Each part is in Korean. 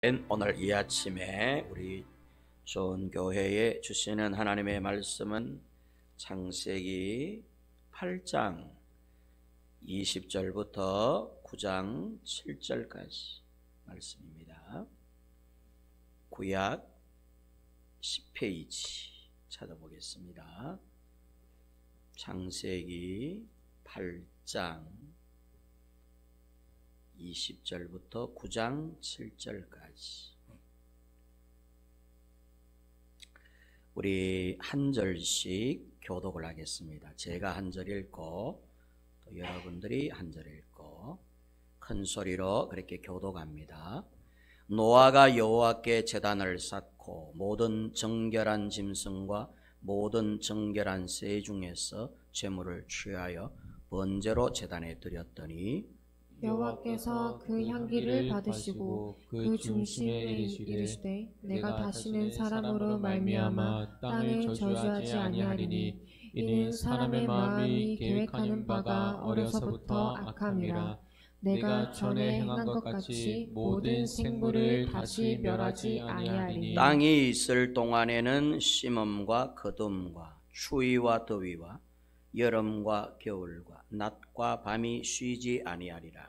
오늘 이 아침에 우리 좋은 교회에 주시는 하나님의 말씀은 창세기 8장 20절부터 9장 7절까지 말씀입니다. 구약 10페이지 찾아보겠습니다. 창세기 8장 20절부터 9장 7절까지 우리 한 절씩 교독을 하겠습니다. 제가 한 절 읽고 또 여러분들이 한 절 읽고 큰 소리로 그렇게 교독합니다. 노아가 여호와께 제단을 쌓고 모든 정결한 짐승과 모든 정결한 새 중에서 제물을 취하여 번제로 제단에 드렸더니 여호와께서 그 향기를 받으시고 그 중심에 이르시되 내가 다시는 사람으로 말미암아 땅을 저주하지 아니하리니 이는 사람의 마음이 계획하는 바가 어려서부터 악함이라. 내가 전에 행한 것 같이 모든 생물을 다시 멸하지 아니하리니 땅이 있을 동안에는 심음과 거둠과 추위와 더위와 여름과 겨울과 낮과 밤이 쉬지 아니하리라.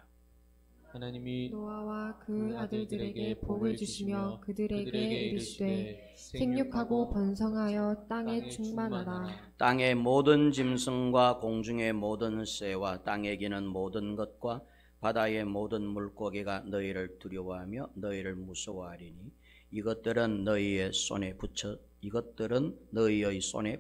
하나님이 노아와 그 아들들에게 복을 주시며 그들에게 이르시되 생육하고 번성하여 땅에 충만하라. 땅의 모든 짐승과 공중의 모든 새와 땅에 기는 모든 것과 바다의 모든 물고기가 너희를 두려워하며 너희를 무서워하리니 이것들은 너희의 손에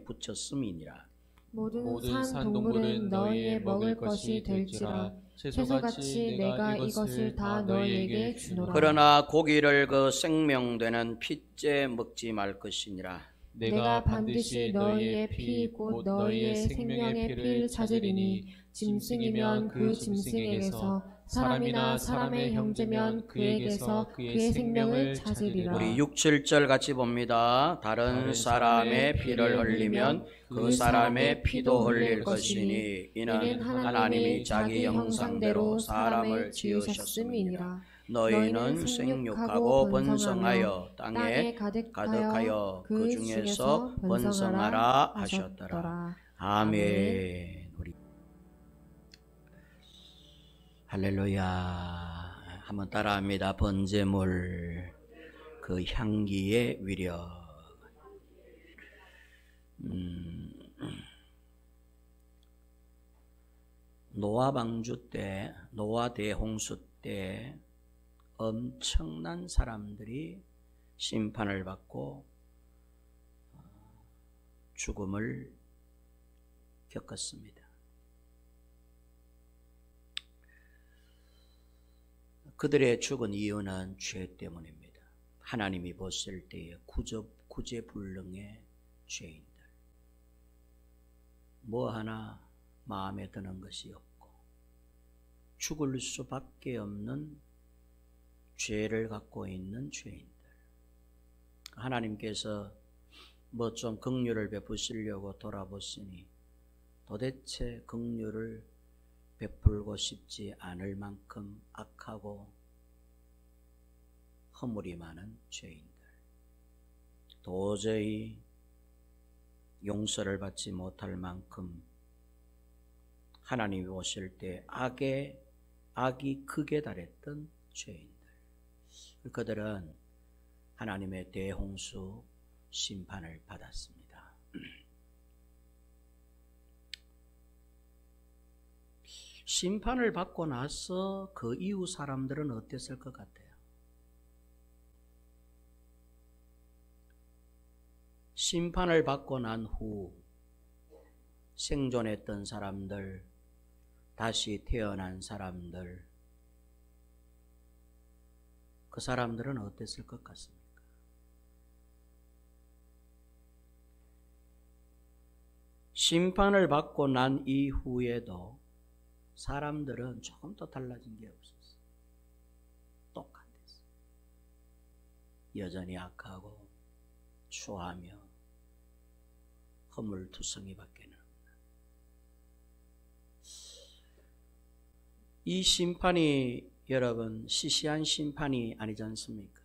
붙였음이니라. 모든 산 동물은 너희의 먹을 것이 될지라. 채소같이 내가 이것을 다 너희에게 주노라. 그러나 고기를 그 생명되는 핏째 먹지 말 것이니라. 내가 반드시 너희의 피 곧 너희의 생명의 피를 찾으리니 짐승이면 그 짐승에게서 사람이나 사람의 형제면 그에게서 그의 생명을 찾으리라. 우리 6, 7절 같이 봅니다. 다른 사람의 피를 흘리면 그 사람의 피도 흘릴 것이니 이는 하나님이 자기 형상대로 사람을 지으셨음이니라. 너희는 생육하고 번성하여 땅에 가득하여 그 중에서 번성하라 하셨더라. 아멘. 할렐루야. 한번 따라합니다. 번제물 그 향기의 위력. 노아 방주 때, 노아 대홍수 때 엄청난 사람들이 심판을 받고 죽음을 겪었습니다. 그들의 죽은 이유는 죄 때문입니다. 하나님이 보실 때에 구제불능의 죄인들. 뭐 하나 마음에 드는 것이 없고 죽을 수밖에 없는 죄를 갖고 있는 죄인들. 하나님께서 뭐 좀 긍휼을 베푸시려고 돌아보시니 도대체 긍휼을 베풀고 싶지 않을 만큼 악하고 허물이 많은 죄인들. 도저히 용서를 받지 못할 만큼 하나님이 오실 때 악이 극에 달했던 죄인들. 그들은 하나님의 대홍수 심판을 받았습니다. 심판을 받고 나서 그 이후 사람들은 어땠을 것 같아요? 심판을 받고 난 후 생존했던 사람들, 다시 태어난 사람들, 그 사람들은 어땠을 것 같습니까? 심판을 받고 난 이후에도 사람들은 조금 더 달라진 게 없었어. 똑같았어. 여전히 악하고 추하며 허물투성이밖에는 없는. 이 심판이 여러분 시시한 심판이 아니지 않습니까?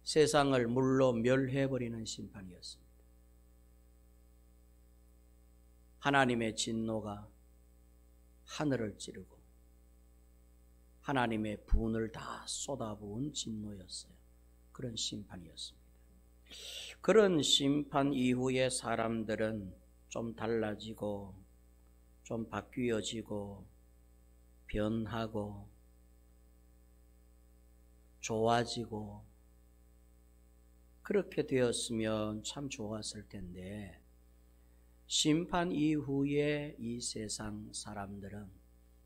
세상을 물로 멸해버리는 심판이었습니다. 하나님의 진노가 하늘을 찌르고 하나님의 분을 다 쏟아부은 진노였어요. 그런 심판이었습니다. 그런 심판 이후에 사람들은 좀 달라지고 좀 바뀌어지고 변하고 좋아지고 그렇게 되었으면 참 좋았을 텐데 심판 이후에 이 세상 사람들은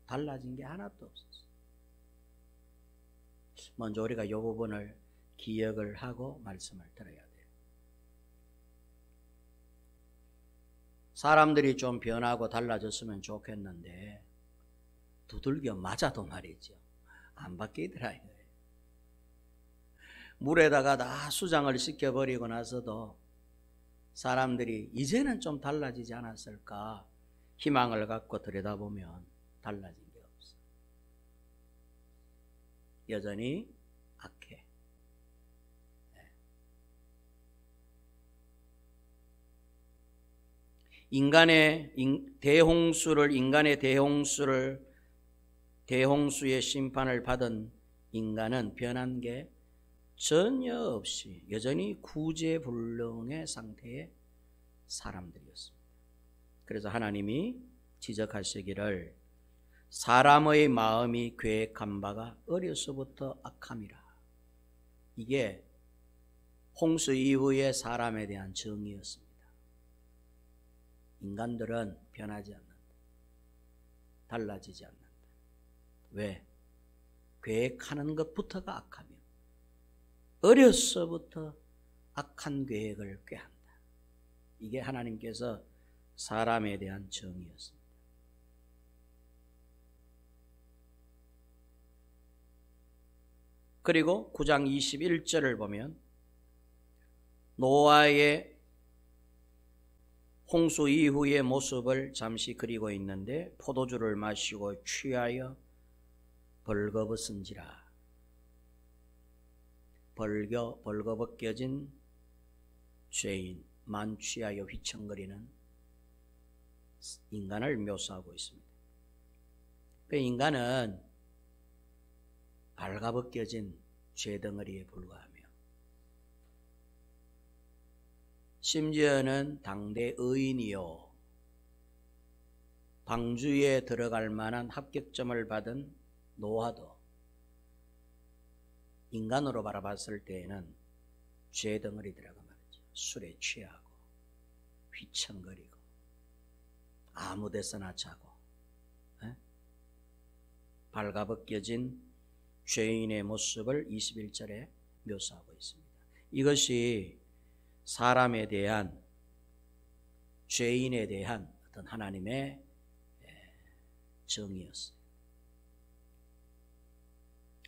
달라진 게 하나도 없었어요. 먼저 우리가 이 부분을 기억을 하고 말씀을 들어야 돼요. 사람들이 좀 변하고 달라졌으면 좋겠는데 두들겨 맞아도 말이죠. 안 바뀌더라 이거예요. 물에다가 다 수장을 시켜버리고 나서도 사람들이 이제는 좀 달라지지 않았을까 희망을 갖고 들여다보면 달라진 게 없어. 여전히 악해. 인간의 대홍수의 심판을 받은 인간은 변한 게 전혀 없이 여전히 구제불능의 상태의 사람들이었습니다. 그래서 하나님이 지적하시기를 사람의 마음이 계획한 바가 어려서부터 악함이라. 이게 홍수 이후의 사람에 대한 정의였습니다. 인간들은 변하지 않는다. 달라지지 않는다. 왜? 계획하는 것부터가 악하며 어려서부터 악한 계획을 꾀한다. 이게 하나님께서 사람에 대한 정의였습니다. 그리고 9장 21절을 보면 노아의 홍수 이후의 모습을 잠시 그리고 있는데 포도주를 마시고 취하여 벌거벗은지라. 벌거벗겨진 죄인, 만취하여 휘청거리는 인간을 묘사하고 있습니다. 그 인간은 발가벗겨진 죄덩어리에 불과하며 심지어는 당대 의인이요 방주에 들어갈 만한 합격점을 받은 노아도 인간으로 바라봤을 때에는 죄덩어리더라고 말이죠. 술에 취하고 휘청거리고 아무 데서나 자고 발가벗겨진 죄인의 모습을 21절에 묘사하고 있습니다. 이것이 사람에 대한 죄인에 대한 어떤 하나님의 정의였어요.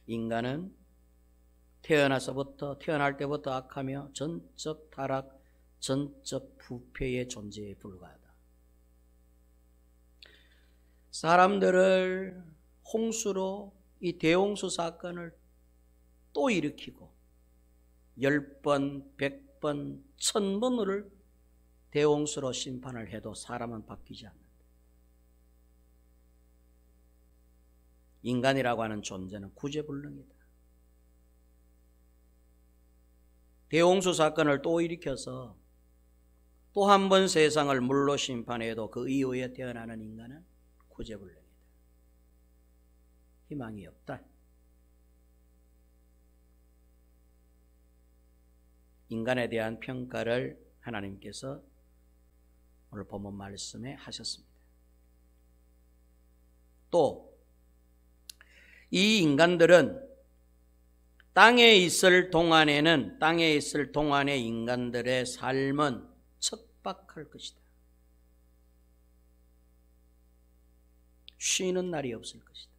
인간은 태어날 때부터 악하며 전적 타락, 전적 부패의 존재에 불과하다. 사람들을 홍수로 이 대홍수 사건을 또 일으키고 10번, 100번, 1000번을 대홍수로 심판을 해도 사람은 바뀌지 않는다. 인간이라고 하는 존재는 구제불능이다. 대홍수 사건을 또 일으켜서 또 한 번 세상을 물로 심판해도 그 이후에 태어나는 인간은 구제불능이다. 희망이 없다. 인간에 대한 평가를 하나님께서 오늘 본문 말씀에 하셨습니다. 또 이 인간들은 땅에 있을 동안에 인간들의 삶은 척박할 것이다. 쉬는 날이 없을 것이다.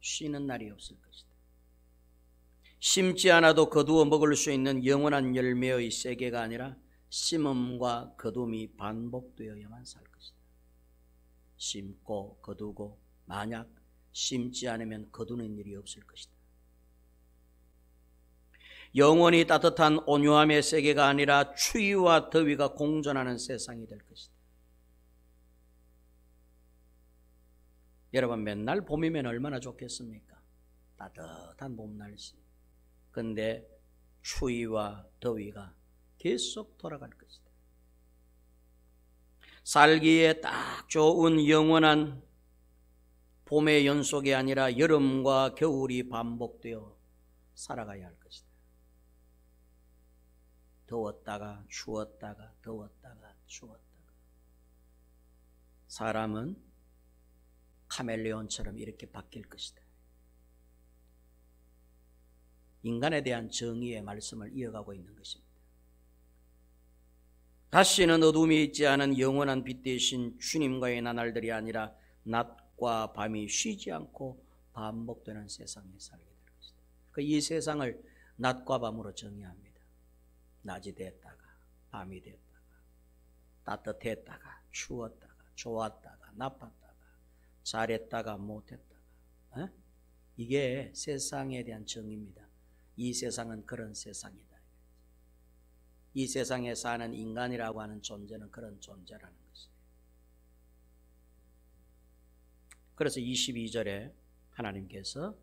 쉬는 날이 없을 것이다. 심지 않아도 거두어 먹을 수 있는 영원한 열매의 세계가 아니라 심음과 거둠이 반복되어야만 살 것이다. 심고 거두고 만약 심지 않으면 거두는 일이 없을 것이다. 영원히 따뜻한 온유함의 세계가 아니라 추위와 더위가 공존하는 세상이 될 것이다. 여러분, 맨날 봄이면 얼마나 좋겠습니까? 따뜻한 봄 날씨. 근데 추위와 더위가 계속 돌아갈 것이다. 살기에 딱 좋은 영원한 봄의 연속이 아니라 여름과 겨울이 반복되어 살아가야 할 것이다. 더웠다가 추웠다가 더웠다가 추웠다가. 사람은 카멜레온처럼 이렇게 바뀔 것이다. 인간에 대한 정의의 말씀을 이어가고 있는 것입니다. 다시는 어둠이 있지 않은 영원한 빛 대신 주님과의 나날들이 아니라 낮과 밤이 쉬지 않고 반복되는 세상에 살게 될 것이다. 이 세상을 낮과 밤으로 정의합니다. 낮이 됐다가 밤이 됐다가 따뜻했다가 추웠다가 좋았다가 나빴다가 잘했다가 못했다가. 이게 세상에 대한 정의입니다. 이 세상은 그런 세상이다. 이 세상에 사는 인간이라고 하는 존재는 그런 존재라는 것이에요. 그래서 22절에 하나님께서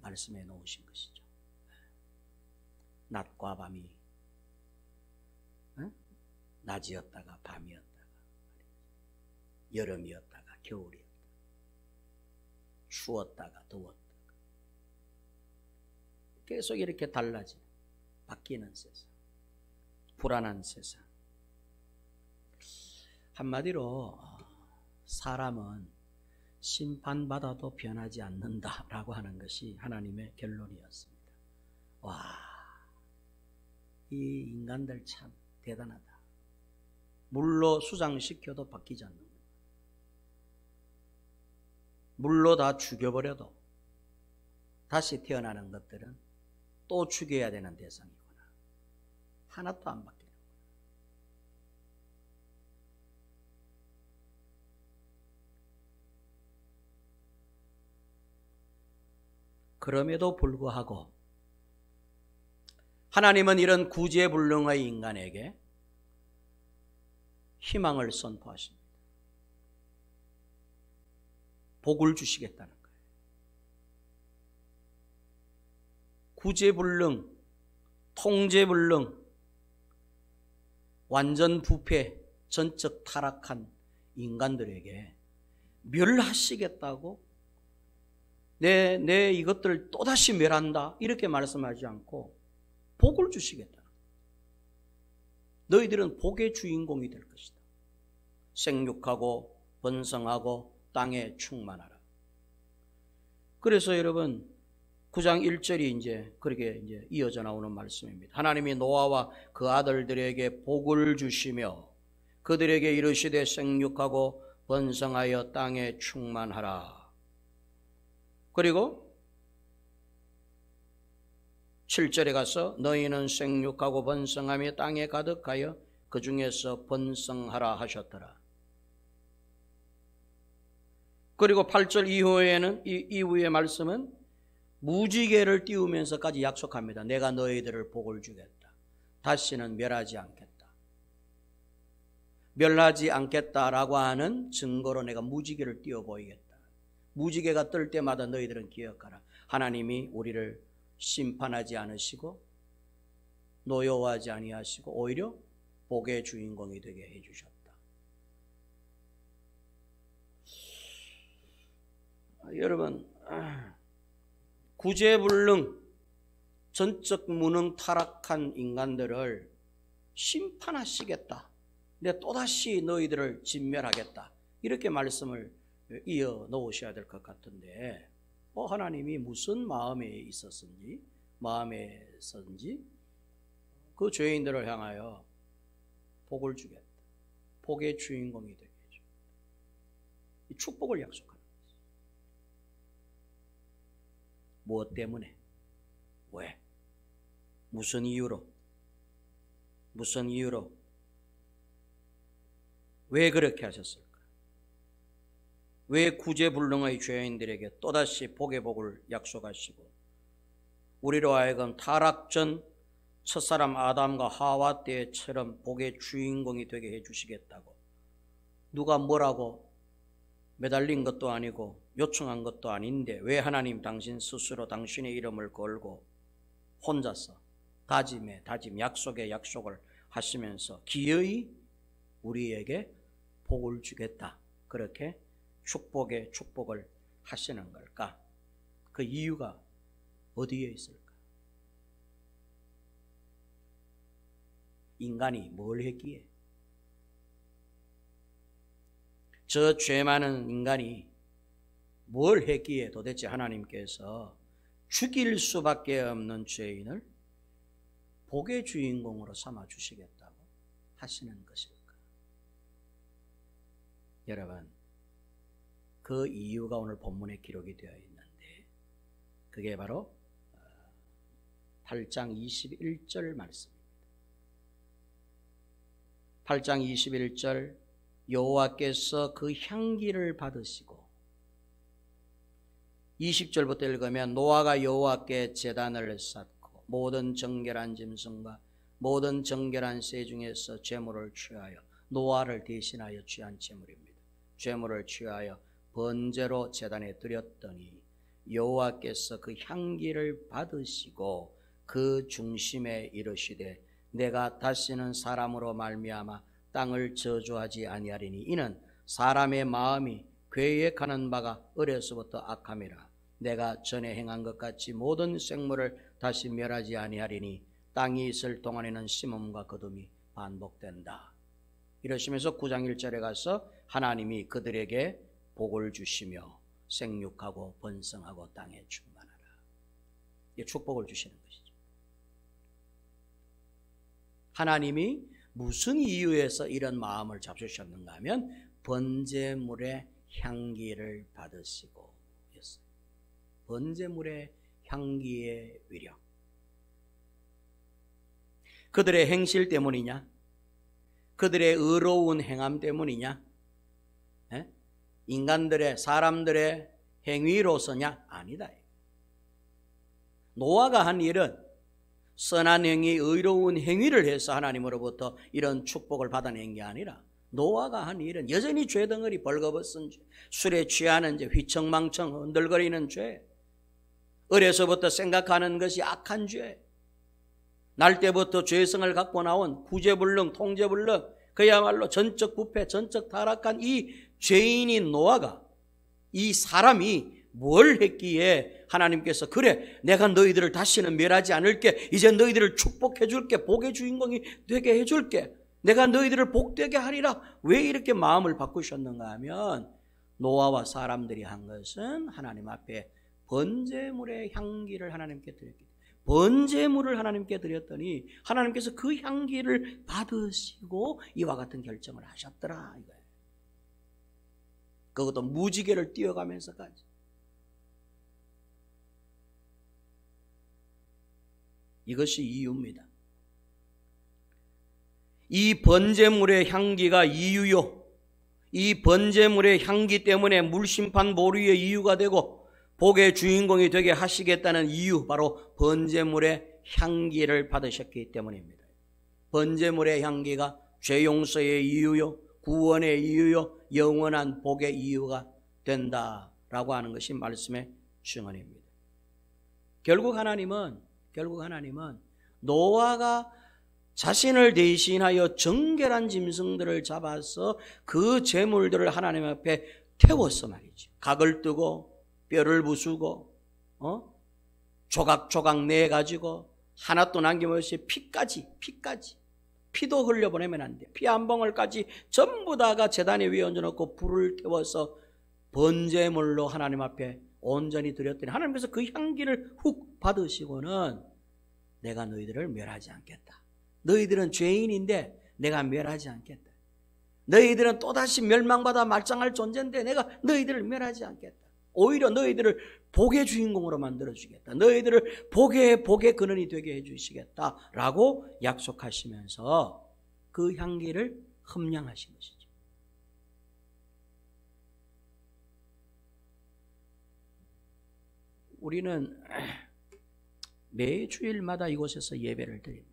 말씀해 놓으신 것이죠. 낮과 밤이 낮이었다가 밤이었다가 여름이었다가 겨울이었다가 추웠다가 더웠다가 계속 이렇게 달라지는, 바뀌는 세상, 불안한 세상. 한마디로 사람은 심판받아도 변하지 않는다라고 하는 것이 하나님의 결론이었습니다. 와, 이 인간들 참 대단하다. 물로 수장시켜도 바뀌지 않는 거예요. 물로 다 죽여버려도 다시 태어나는 것들은 또 죽여야 되는 대상이구나. 하나도 안 바뀌는 거예요. 그럼에도 불구하고 하나님은 이런 구제불능의 인간에게 희망을 선포하십니다. 복을 주시겠다는 거예요. 구제불능, 통제불능, 완전 부패, 전적 타락한 인간들에게 멸하시겠다고 내 이것들을 또다시 멸한다 이렇게 말씀하지 않고 복을 주시겠다. 너희들은 복의 주인공이 될 것이다. 생육하고 번성하고 땅에 충만하라. 그래서 여러분 9장 1절이 이제 그렇게 이제 이어져 나오는 말씀입니다. 하나님이 노아와 그 아들들에게 복을 주시며 그들에게 이르시되 생육하고 번성하여 땅에 충만하라. 그리고 7절에 가서 너희는 생육하고 번성하며 땅에 가득하여 그 중에서 번성하라 하셨더라. 그리고 8절 이후에는 이후의 말씀은 무지개를 띄우면서까지 약속합니다. 내가 너희들을 복을 주겠다. 다시는 멸하지 않겠다. 멸하지 않겠다라고 하는 증거로 내가 무지개를 띄워 보이겠다. 무지개가 뜰 때마다 너희들은 기억하라. 하나님이 우리를 심판하지 않으시고 노여워하지 아니하시고 오히려 복의 주인공이 되게 해주셨다. 여러분, 구제불능, 전적 무능 타락한 인간들을 심판하시겠다. 내가 또다시 너희들을 진멸하겠다. 이렇게 말씀을 이어 놓으셔야 될 것 같은데 하나님이 무슨 마음에 있었는지 그 죄인들을 향하여 복을 주겠다. 복의 주인공이 되게 해주겠다. 이 축복을 약속하는 거죠. 무엇 때문에? 왜? 무슨 이유로? 왜 그렇게 하셨을까? 왜 구제불능의 죄인들에게 또다시 복의 복을 약속하시고 우리로 하여금 타락 전 첫사람 아담과 하와 때처럼 복의 주인공이 되게 해주시겠다고 누가 뭐라고 매달린 것도 아니고 요청한 것도 아닌데 왜 하나님 당신 스스로 당신의 이름을 걸고 혼자서 다짐에 다짐, 약속에 약속을 하시면서 기어이 우리에게 복을 주겠다. 그렇게 축복에 축복을 하시는 걸까? 그 이유가 어디에 있을까? 인간이 뭘 했기에? 저 죄 많은 인간이 뭘 했기에 도대체 하나님께서 죽일 수밖에 없는 죄인을 복의 주인공으로 삼아 주시겠다고 하시는 것일까? 여러분, 그 이유가 오늘 본문에 기록이 되어 있는데 그게 바로 8장 21절 말씀입니다. 8장 21절 여호와께서 그 향기를 받으시고 20절부터 읽으면 노아가 여호와께 제단을 쌓고 모든 정결한 짐승과 모든 정결한 새 중에서 제물을 취하여 노아를 대신하여 취한 제물입니다. 제물을 취하여 번제로 제단에 드렸더니 여호와께서 그 향기를 받으시고 그 중심에 이르시되 내가 다시는 사람으로 말미암아 땅을 저주하지 아니하리니 이는 사람의 마음이 계획하는 바가 어려서부터 악함이라. 내가 전에 행한 것 같이 모든 생물을 다시 멸하지 아니하리니 땅이 있을 동안에는 심음과 거둠이 반복된다. 이러시면서 9장 1절에 가서 하나님이 그들에게 복을 주시며 생육하고 번성하고 땅에 충만하라. 이게 축복을 주시는 것이죠. 하나님이 무슨 이유에서 이런 마음을 잡수셨는가 하면 번제물의 향기를 받으시고 였어요. 번제물의 향기의 위력. 그들의 행실 때문이냐? 그들의 의로운 행함 때문이냐? 인간들의 사람들의 행위로서냐? 아니다. 노아가 한 일은 선한 행위, 의로운 행위를 해서 하나님으로부터 이런 축복을 받아낸 게 아니라 노아가 한 일은 여전히 죄덩어리 벌거벗은 죄, 술에 취하는 죄, 휘청망청 흔들거리는 죄, 어려서부터 생각하는 것이 악한 죄, 날 때부터 죄성을 갖고 나온 구제불능, 통제불능, 그야말로 전적 부패, 전적 타락한 이 죄인인 노아가, 이 사람이 뭘 했기에 하나님께서 그래 내가 너희들을 다시는 멸하지 않을게, 이제 너희들을 축복해 줄게, 복의 주인공이 되게 해줄게, 내가 너희들을 복되게 하리라. 왜 이렇게 마음을 바꾸셨는가 하면 노아와 사람들이 한 것은 하나님 앞에 번제물의 향기를 하나님께 드렸기 때문에, 번제물을 하나님께 드렸더니 하나님께서 그 향기를 받으시고 이와 같은 결정을 하셨더라 이거예요. 그것도 무지개를 띄어가면서까지. 이것이 이유입니다. 이 번제물의 향기가 이유요, 이 번제물의 향기 때문에 물심판 보류의 이유가 되고 복의 주인공이 되게 하시겠다는 이유, 바로 번제물의 향기를 받으셨기 때문입니다. 번제물의 향기가 죄 용서의 이유요, 구원의 이유요, 영원한 복의 이유가 된다라고 하는 것이 말씀의 증언입니다. 결국 하나님은 노아가 자신을 대신하여 정결한 짐승들을 잡아서 그 제물들을 하나님 앞에 태웠어 말이죠. 각을 뜨고 뼈를 부수고 조각조각 내가지고 하나도 남김없이 피까지 피도 흘려보내면 안 돼. 피 한 방울까지 전부 다가 제단 위에 얹어놓고 불을 태워서 번제물로 하나님 앞에 온전히 드렸더니 하나님께서 그 향기를 훅 받으시고는 내가 너희들을 멸하지 않겠다. 너희들은 죄인인데 내가 멸하지 않겠다. 너희들은 또다시 멸망받아 말짱할 존재인데 내가 너희들을 멸하지 않겠다. 오히려 너희들을 복의 주인공으로 만들어주겠다. 너희들을 복의 근원이 되게 해주시겠다라고 약속하시면서 그 향기를 흠량하신 것이죠. 우리는 매주일마다 이곳에서 예배를 드립니다.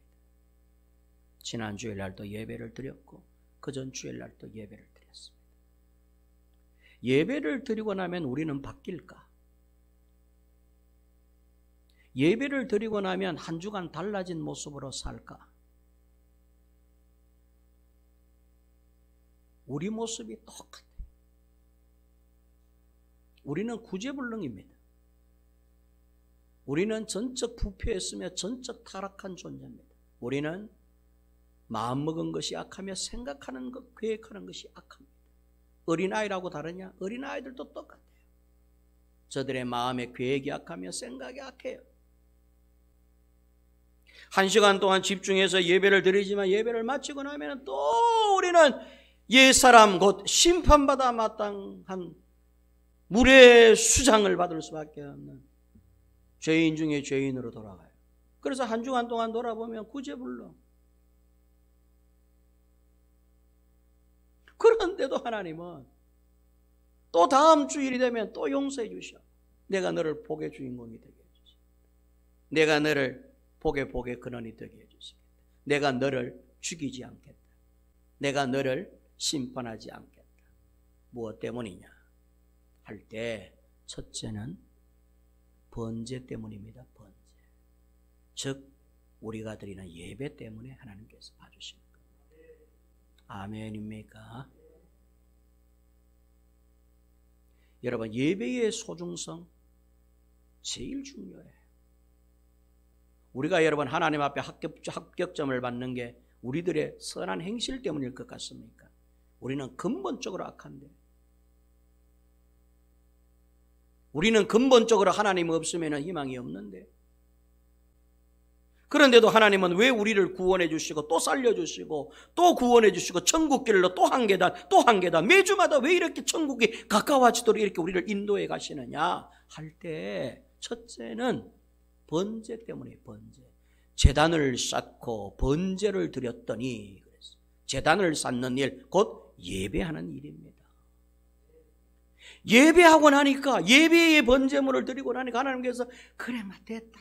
지난 주일날도 예배를 드렸고 그전 주일날도 예배를 드렸습니다. 예배를 드리고 나면 우리는 바뀔까? 예배를 드리고 나면 한 주간 달라진 모습으로 살까? 우리 모습이 똑같아요. 우리는 구제불능입니다. 우리는 전적 부패했으며 전적 타락한 존재입니다. 우리는 마음먹은 것이 악하며 생각하는 것, 계획하는 것이 악합니다. 어린아이라고 다르냐? 어린아이들도 똑같아요. 저들의 마음의 계획이 악하며 생각이 악해요. 1시간 동안 집중해서 예배를 드리지만 예배를 마치고 나면 또 우리는 옛사람 곧 심판받아 마땅한 물의 수장을 받을 수밖에 없는 죄인 중에 죄인으로 돌아가요. 그래서 한 주간 동안 돌아보면 구제불능. 그런데도 하나님은 또 다음 주일이 되면 또 용서해 주셔. 내가 너를 복의 주인공이 되게 해주시겠다. 내가 너를 복의 근원이 되게 해주시겠다. 내가 너를 죽이지 않겠다. 내가 너를 심판하지 않겠다. 무엇 때문이냐 할 때 첫째는 번제 때문입니다. 번제. 즉 우리가 드리는 예배 때문에 하나님께서 봐주시는 겁니다. 아멘입니까? 여러분, 예배의 소중성 제일 중요해요. 우리가 여러분 하나님 앞에 합격점을 받는 게 우리들의 선한 행실 때문일 것 같습니까? 우리는 근본적으로 악한데, 우리는 근본적으로 하나님 없으면 희망이 없는데, 그런데도 하나님은 왜 우리를 구원해 주시고 또 살려주시고 또 구원해 주시고 천국길로 또 한 계단 또 한 계단 매주마다 왜 이렇게 천국이 가까워지도록 이렇게 우리를 인도해 가시느냐 할 때 첫째는 번제 때문에. 번제. 제단을 쌓고 번제를 드렸더니, 제단을 쌓는 일 곧 예배하는 일입니다. 예배하고 나니까, 예배의 번제물을 드리고 나니까 하나님께서 그래 됐다.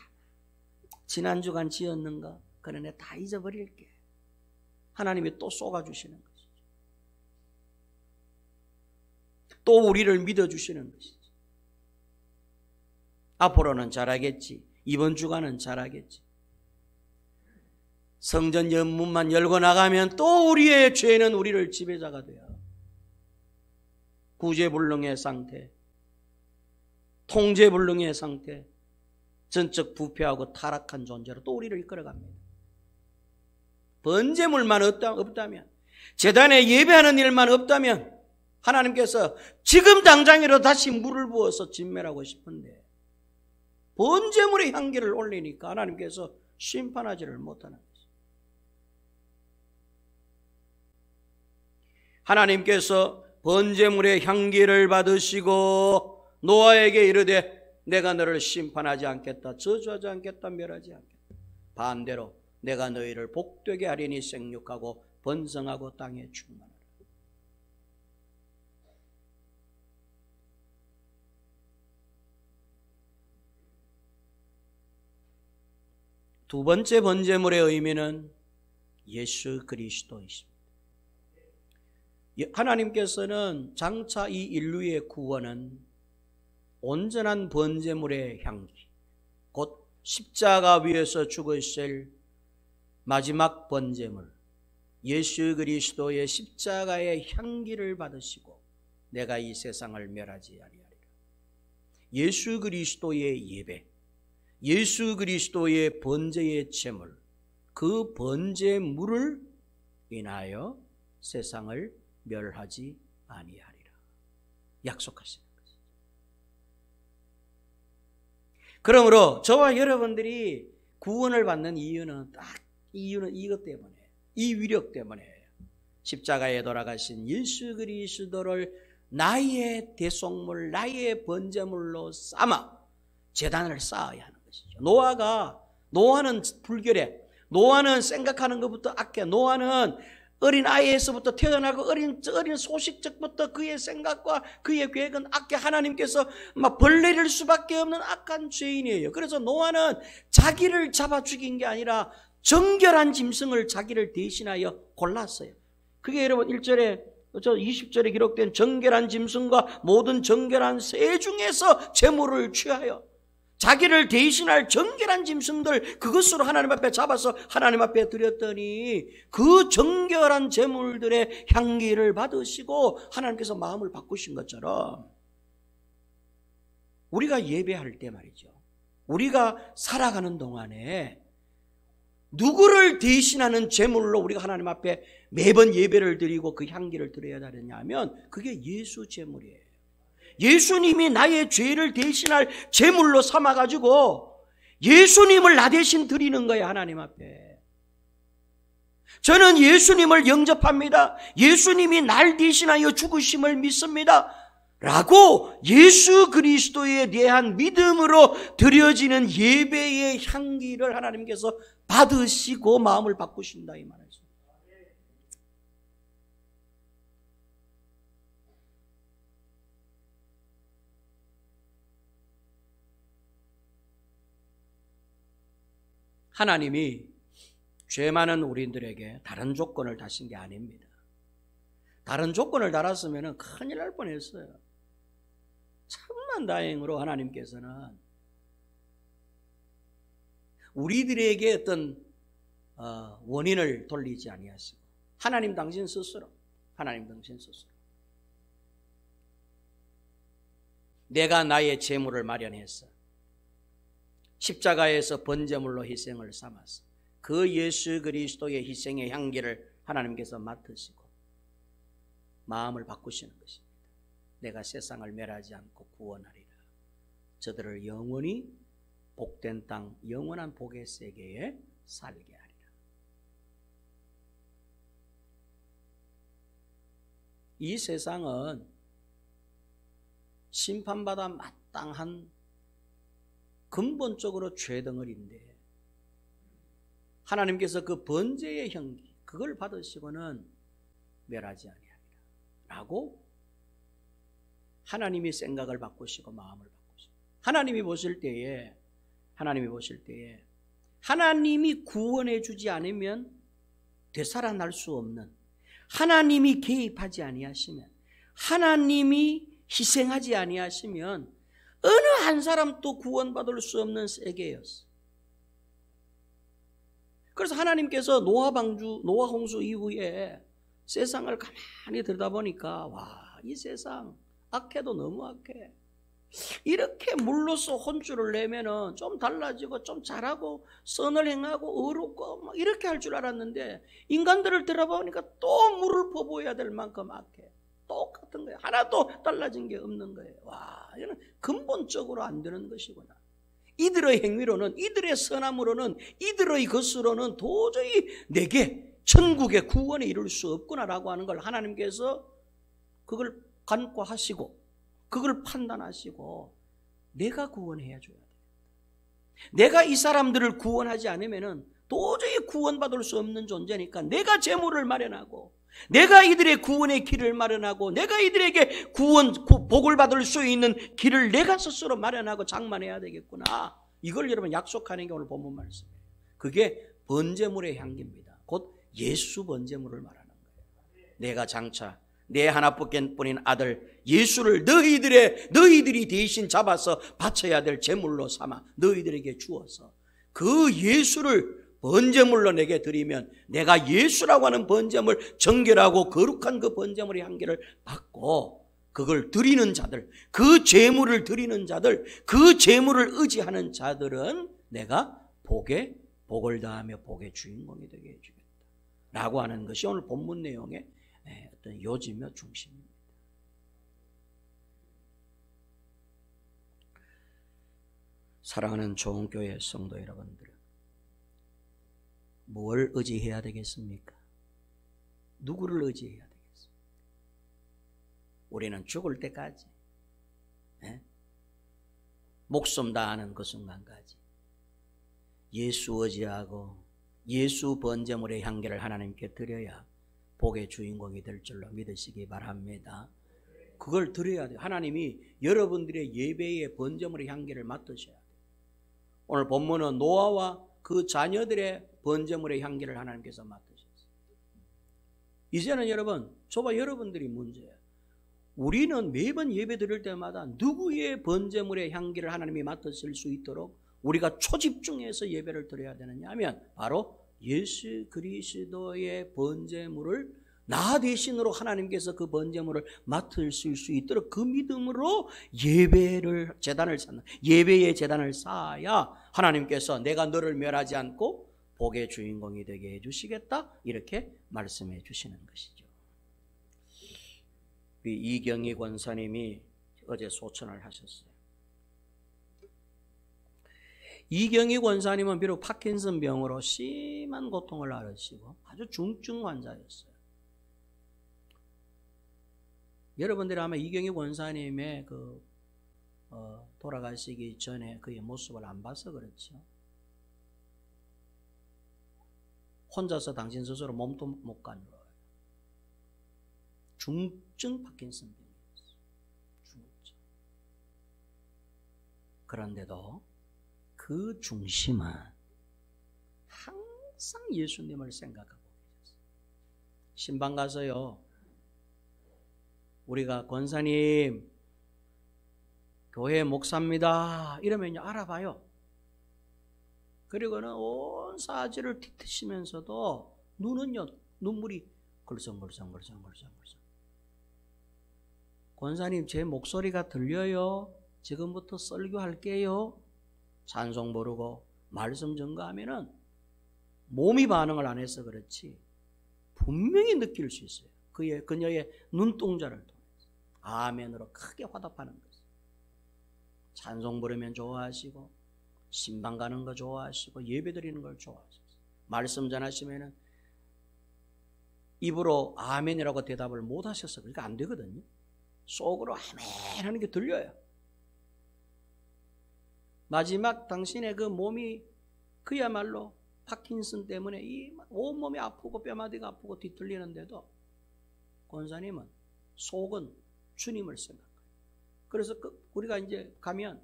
지난 주간 지었는가? 그래 내가 다 잊어버릴게. 하나님이 또 쏟아주시는 것이죠. 또 우리를 믿어주시는 것이죠. 앞으로는 잘하겠지. 이번 주간은 잘하겠지. 성전 연문만 열고 나가면 또 우리의 죄는 우리를 지배자가 돼요. 구제불능의 상태, 통제불능의 상태, 전적 부패하고 타락한 존재로 또 우리를 이끌어갑니다. 번제물만 없다면, 제단에 예배하는 일만 없다면 하나님께서 지금 당장이라도 다시 물을 부어서 진멸하고 싶은데, 번제물의 향기를 올리니까 하나님께서 심판하지를 못하는 것입니다. 하나님께서 번제물의 향기를 받으시고 노아에게 이르되 내가 너를 심판하지 않겠다, 저주하지 않겠다, 멸하지 않겠다. 반대로 내가 너희를 복되게 하리니 생육하고 번성하고 땅에 충만하라. 두 번째 번제물의 의미는 예수 그리스도이십니다. 하나님께서는 장차 이 인류의 구원은 온전한 번제물의 향기, 곧 십자가 위에서 죽으실 마지막 번제물 예수 그리스도의 십자가의 향기를 받으시고 내가 이 세상을 멸하지 아니하리라. 예수 그리스도의 예배, 예수 그리스도의 번제의 제물, 그 번제물을 인하여 세상을 멸하지 아니하리라 약속하시는 것이죠. 그러므로 저와 여러분들이 구원을 받는 이유는 이것 때문에, 이 위력 때문에 십자가에 돌아가신 예수 그리스도를 나의 대속물, 나의 번제물로 삼아 제단을 쌓아야 하는 것이죠. 노아는 불결해. 노아는 생각하는 것부터 악해. 노아는 어린 아이에서부터 태어나고 어린 소식적부터 그의 생각과 그의 계획은 악해. 하나님께서 막 벌레릴 수밖에 없는 악한 죄인이에요. 그래서 노아는 자기를 잡아 죽인 게 아니라 정결한 짐승을 자기를 대신하여 골랐어요. 그게 여러분 1절에 20절에 기록된 정결한 짐승과 모든 정결한 새 중에서 제물을 취하여 자기를 대신할 정결한 짐승들, 그것으로 하나님 앞에 잡아서 하나님 앞에 드렸더니 그 정결한 제물들의 향기를 받으시고 하나님께서 마음을 바꾸신 것처럼 우리가 예배할 때 말이죠, 우리가 살아가는 동안에 누구를 대신하는 제물로 우리가 하나님 앞에 매번 예배를 드리고 그 향기를 드려야 되느냐면 그게 예수 제물이에요. 예수님이 나의 죄를 대신할 제물로 삼아가지고 예수님을 나 대신 드리는 거예요. 하나님 앞에 저는 예수님을 영접합니다, 예수님이 날 대신하여 죽으심을 믿습니다 라고 예수 그리스도에 대한 믿음으로 드려지는 예배의 향기를 하나님께서 받으시고 마음을 바꾸신다 이 말이죠. 하나님이 죄 많은 우리들에게 다른 조건을 다신 게 아닙니다. 다른 조건을 달았으면 큰일 날 뻔했어요. 천만다행으로 하나님께서는 우리들에게 어떤 원인을 돌리지 아니하시고 하나님 당신 스스로 내가 나의 제물을 마련해서 십자가에서 번제물로 희생을 삼아서 그 예수 그리스도의 희생의 향기를 하나님께서 맡으시고 마음을 바꾸시는 것입니다. 내가 세상을 멸하지 않고 구원하리라. 저들을 영원히 복된 땅, 영원한 복의 세계에 살게 하리라. 이 세상은 심판받아 마땅한 근본적으로 죄덩어리인데 하나님께서 그 번제의 향기 그걸 받으시고는 멸하지 아니하리라 라고 하나님이 생각을 바꾸시고 마음을 바꾸시고 하나님이 보실 때에 하나님이 구원해 주지 않으면 되살아날 수 없는, 하나님이 개입하지 아니하시면, 하나님이 희생하지 아니하시면 어느 한 사람도 구원받을 수 없는 세계였어. 그래서 하나님께서 노아 홍수 이후에 세상을 가만히 들여다보니까 와, 이 세상 악해도 너무 악해. 이렇게 물로써 혼쭐을 내면은 좀 달라지고 좀 잘하고 선을 행하고 의롭고 막 이렇게 할 줄 알았는데 인간들을 들여다보니까 또 물을 퍼부어야 될 만큼 악해. 똑같은 거예요. 하나도 달라진 게 없는 거예요. 와, 이거는 근본적으로 안 되는 것이구나. 이들의 행위로는, 이들의 선함으로는, 이들의 것으로는 도저히 내게 천국의 구원에 이룰 수 없구나라고 하는 걸 하나님께서 그걸 간과하시고 그걸 판단하시고 내가 구원해야 줘야 돼. 내가 이 사람들을 구원하지 않으면 도저히 구원받을 수 없는 존재니까 내가 제물을 마련하고 내가 이들의 구원의 길을 마련하고 내가 이들에게 복을 받을 수 있는 길을 내가 스스로 마련하고 장만해야 되겠구나. 이걸 여러분 약속하는 게 오늘 본문 말씀이에요. 그게 번제물의 향기입니다. 곧 예수 번제물을 말하는 거예요. 내가 장차 내 하나뿐인 아들 예수를 너희들이 대신 잡아서 바쳐야 될 제물로 삼아 너희들에게 주어서 그 예수를 번제물로 내게 드리면 내가 예수라고 하는 번제물, 정결하고 거룩한 그 번제물의 향기를 받고 그걸 드리는 자들, 그 제물을 드리는 자들, 그 제물을 의지하는 자들은 내가 복을 더하며 복의 주인공이 되게 해주겠다 라고 하는 것이 오늘 본문 내용의 어떤 요지며 중심입니다. 사랑하는 좋은 교회 성도 여러분들, 뭘 의지해야 되겠습니까? 누구를 의지해야 되겠습니까? 우리는 죽을 때까지 목숨 다하는 그 순간까지 예수 의지하고 예수 번제물의 향기를 하나님께 드려야 복의 주인공이 될 줄로 믿으시기 바랍니다. 그걸 드려야 돼요. 하나님이 여러분들의 예배의 번제물의 향기를 맡으셔야 돼요. 오늘 본문은 노아와 그 자녀들의 번제물의 향기를 하나님께서 맡으셨어요. 이제는 여러분, 저와 여러분들이 문제예요. 우리는 매번 예배 드릴 때마다 누구의 번제물의 향기를 하나님이 맡으실 수 있도록 우리가 초집중해서 예배를 드려야 되느냐 하면 바로 예수 그리스도의 번제물을 나 대신으로 하나님께서 그 번제물을 맡으실 수 있도록 그 믿음으로 예배의 제단을 쌓아야 하나님께서 내가 너를 멸하지 않고 복의 주인공이 되게 해주시겠다 이렇게 말씀해 주시는 것이죠. 우리 이경희 권사님이 어제 소천을 하셨어요. 이경희 권사님은 비록 파킨슨 병으로 심한 고통을 앓으시고 아주 중증 환자였어요. 여러분들이 아마 이경희 권사님의 돌아가시기 전에 그의 모습을 안 봐서 그렇죠. 혼자서 당신 스스로 몸도 못 가누어요. 중증 파킨슨 병이었어요. 중증. 그런데도 그 중심은 항상 예수님을 생각하고 계셨어요. 신방 가서요, 우리가 권사님 교회 목사입니다 이러면요 알아봐요. 그리고는 온 사지를 뒤트시면서도 눈은요 눈물이 글썽글썽. 권사님 제 목소리가 들려요? 지금부터 설교할게요. 찬송 부르고 말씀 전가하면은 몸이 반응을 안 해서 그렇지 분명히 느낄 수 있어요. 그녀의 눈동자를 통해서 아멘으로 크게 화답하는 것이에요. 찬송 부르면 좋아하시고 신방 가는 거 좋아하시고 예배 드리는 걸 좋아하시고 말씀 전하시면은 입으로 아멘이라고 대답을 못 하셔서 그러니까 안 되거든요. 속으로 아멘 하는 게 들려요. 마지막 당신의 그 몸이 그야말로 파킨슨 때문에 이 온몸이 아프고 뼈마디가 아프고 뒤틀리는데도 권사님은 속은 주님을 생각해요. 그래서 우리가 이제 가면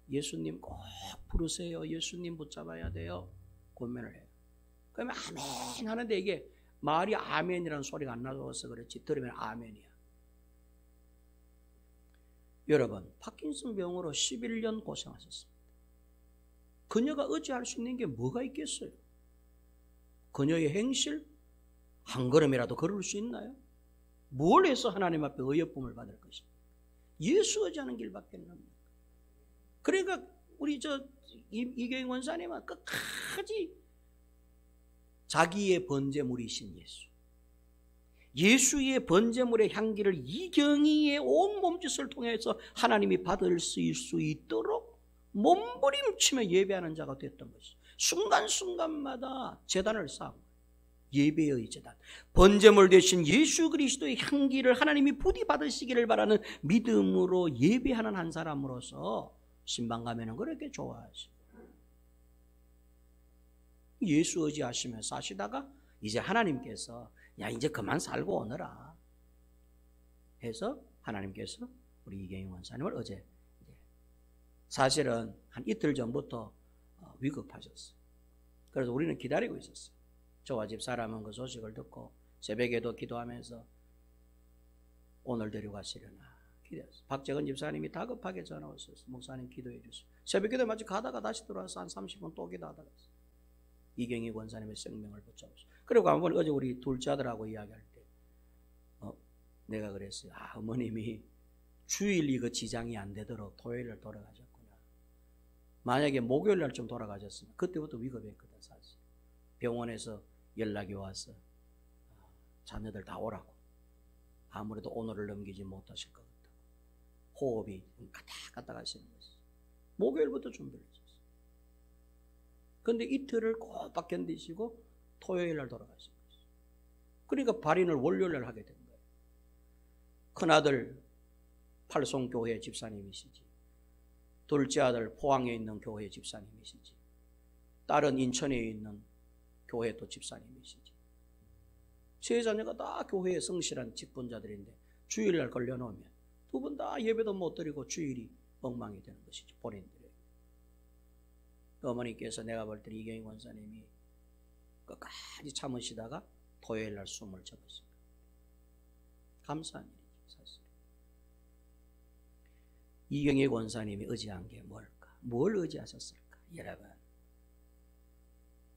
예수님 꼭 부르세요. 예수님 붙잡아야 돼요. 고민을 해요. 그러면 아멘 하는데 이게 말이 아멘이라는 소리가 안 나서 그렇지 들으면 아멘이야. 여러분 파킨슨 병으로 11년 고생하셨습니다. 그녀가 의지할 수 있는 게 뭐가 있겠어요? 그녀의 행실? 한 걸음이라도 걸을 수 있나요? 뭘 해서 하나님 앞에 의협품을 받을 것입니까? 예수 의지하는 길밖에 없는. 그러니까 우리 이경희 권사님은 끝까지 자기의 번제물이신 예수의 번제물의 향기를 이경희의 온 몸짓을 통해서 하나님이 받을 수 있도록 몸부림치며 예배하는 자가 됐던 것이죠. 순간순간마다 제단을 쌓은 거예요. 예배의 제단. 번제물 되신 예수 그리스도의 향기를 하나님이 부디 받으시기를 바라는 믿음으로 예배하는 한 사람으로서 신방 가면은 그렇게 좋아하시고 예수 의지하시며 사시다가 이제 하나님께서 야 이제 그만 살고 오너라 해서 하나님께서 우리 이경희 원사님을 어제 사실은 한 이틀 전부터 위급하셨어요. 그래서 우리는 기다리고 있었어요. 저와 집사람은 그 소식을 듣고 새벽에도 기도하면서 오늘 데려가시려나 기대했어요. 박재근 집사님이 다급하게 전화 왔어요. 목사님 기도해 주세요. 새벽에도 마치 가다가 다시 들어와서 한 30분 또 기도하다가 이경희 권사님의 생명을 붙잡았어요. 그리고 한번 어제 우리 둘째 아들하고 이야기할 때 내가 그랬어요. 어머님이 주일이 그 지장이 안 되도록 토요일날 돌아가셨구나. 만약에 목요일날 좀 돌아가셨으면 그때부터 위급했거든 사실. 병원에서 연락이 와서 자녀들 다 오라고. 아무래도 오늘을 넘기지 못하실 것 같다고. 호흡이 가다 가시는 것이죠. 목요일부터 준비를 했어요. 그런데 이틀을 꼭 견디시고 토요일날 돌아가신 것이죠. 그러니까 발인을 월요일날 하게 된 거예요. 큰아들 팔송교회 집사님이시지. 둘째 아들 포항에 있는 교회 집사님이시지. 딸은 인천에 있는 교회 또 집사님이시지. 세 자녀가 다 교회에 성실한 직분자들인데 주일날 걸려놓으면 두 분 다 예배도 못 드리고 주일이 엉망이 되는 것이죠. 본인들에게. 어머니께서 내가 볼 때 이경희 권사님이 끝까지 참으시다가 토요일날 숨을 접었습니다. 감사한 일이죠. 사실 이경희 권사님이 의지한 게 뭘까? 뭘 의지하셨을까? 여러분,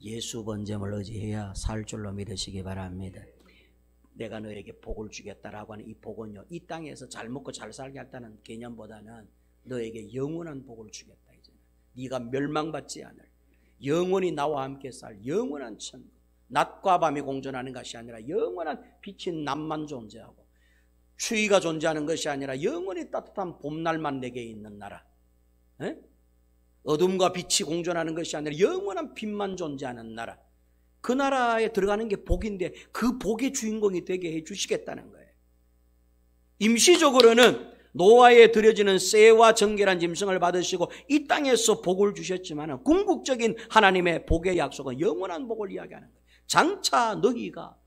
예수 번제물 의지해야 살 줄로 믿으시기 바랍니다. 내가 너에게 복을 주겠다라고 하는 이 복은요, 이 땅에서 잘 먹고 잘 살게 했다는 개념보다는 너에게 영원한 복을 주겠다. 이제 네가 멸망받지 않을, 영원히 나와 함께 살 영원한 천국, 낮과 밤이 공존하는 것이 아니라 영원한 빛인 낮만 존재하고 추위가 존재하는 것이 아니라 영원히 따뜻한 봄날만 내게 있는 나라, 에? 어둠과 빛이 공존하는 것이 아니라 영원한 빛만 존재하는 나라, 그 나라에 들어가는 게 복인데 그 복의 주인공이 되게 해주시겠다는 거예요. 임시적으로는 노아에 드려지는 쇠와 정결한 짐승을 받으시고 이 땅에서 복을 주셨지만 궁극적인 하나님의 복의 약속은 영원한 복을 이야기하는 거예요. 장차 너희가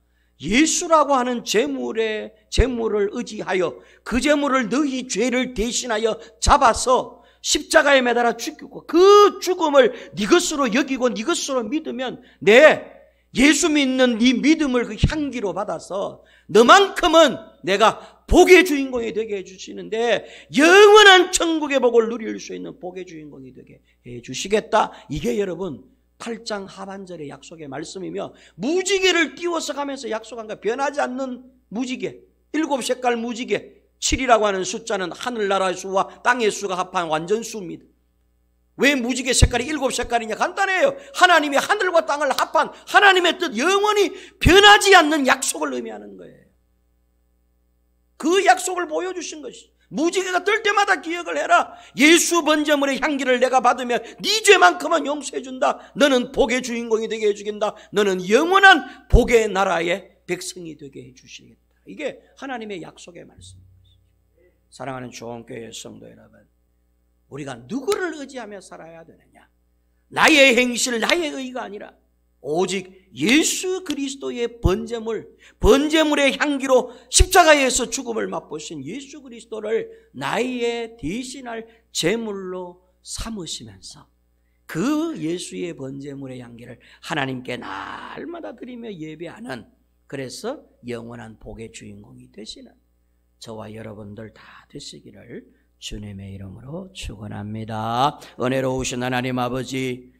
예수라고 하는 재물을 의지하여 그 재물을 너희 죄를 대신하여 잡아서 십자가에 매달아 죽이고 그 죽음을 네 것으로 여기고 네 것으로 믿으면 내 예수 믿는 네 믿음을 그 향기로 받아서 너만큼은 내가 복의 주인공이 되게 해주시는데 영원한 천국의 복을 누릴 수 있는 복의 주인공이 되게 해주시겠다. 이게 여러분 8장 하반절의 약속의 말씀이며 무지개를 띄워서 가면서 약속한 거 변하지 않는 무지개, 7색깔 무지개, 7이라고 하는 숫자는 하늘나라의 수와 땅의 수가 합한 완전 수입니다. 왜 무지개 색깔이 7색깔이냐? 간단해요. 하나님이 하늘과 땅을 합한 하나님의 뜻, 영원히 변하지 않는 약속을 의미하는 거예요. 그 약속을 보여주신 것이 무지개가 뜰 때마다 기억을 해라. 예수 번제물의 향기를 내가 받으면 네 죄만큼은 용서해 준다. 너는 복의 주인공이 되게 해주겠다. 너는 영원한 복의 나라의 백성이 되게 해주시겠다. 이게 하나님의 약속의 말씀입니다. 사랑하는 좋은교회 성도 여러분, 우리가 누구를 의지하며 살아야 되느냐? 나의 행실, 나의 의가 아니라 오직 예수 그리스도의 번제물의 향기로 십자가에서 죽음을 맛보신 예수 그리스도를 나의 대신할 제물로 삼으시면서 그 예수의 번제물의 향기를 하나님께 날마다 드리며 예배하는, 그래서 영원한 복의 주인공이 되시는 저와 여러분들 다 되시기를 주님의 이름으로 축원합니다. 은혜로우신 하나님 아버지,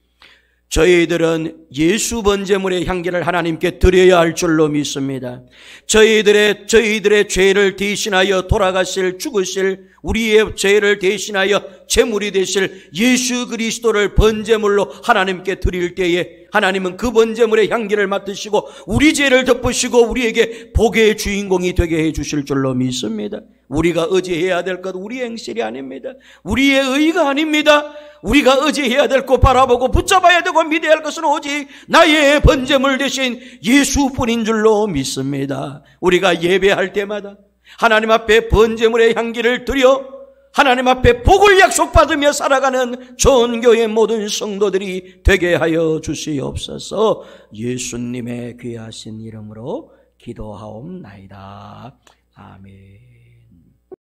저희들은 예수 번제물의 향기를 하나님께 드려야 할 줄로 믿습니다. 저희들의 죄를 대신하여 돌아가실, 죽으실, 우리의 죄를 대신하여 제물이 되실 예수 그리스도를 번제물로 하나님께 드릴 때에 하나님은 그 번제물의 향기를 맡으시고 우리 죄를 덮으시고 우리에게 복의 주인공이 되게 해주실 줄로 믿습니다. 우리가 의지해야 될 것 우리의 행실이 아닙니다. 우리의 의가 아닙니다. 우리가 의지해야 될 것, 바라보고 붙잡아야 되고 믿어야 할 것은 오직 나의 번제물 대신 예수뿐인 줄로 믿습니다. 우리가 예배할 때마다 하나님 앞에 번제물의 향기를 드려 하나님 앞에 복을 약속받으며 살아가는 좋은 교회 모든 성도들이 되게 하여 주시옵소서. 예수님의 귀하신 이름으로 기도하옵나이다. 아멘.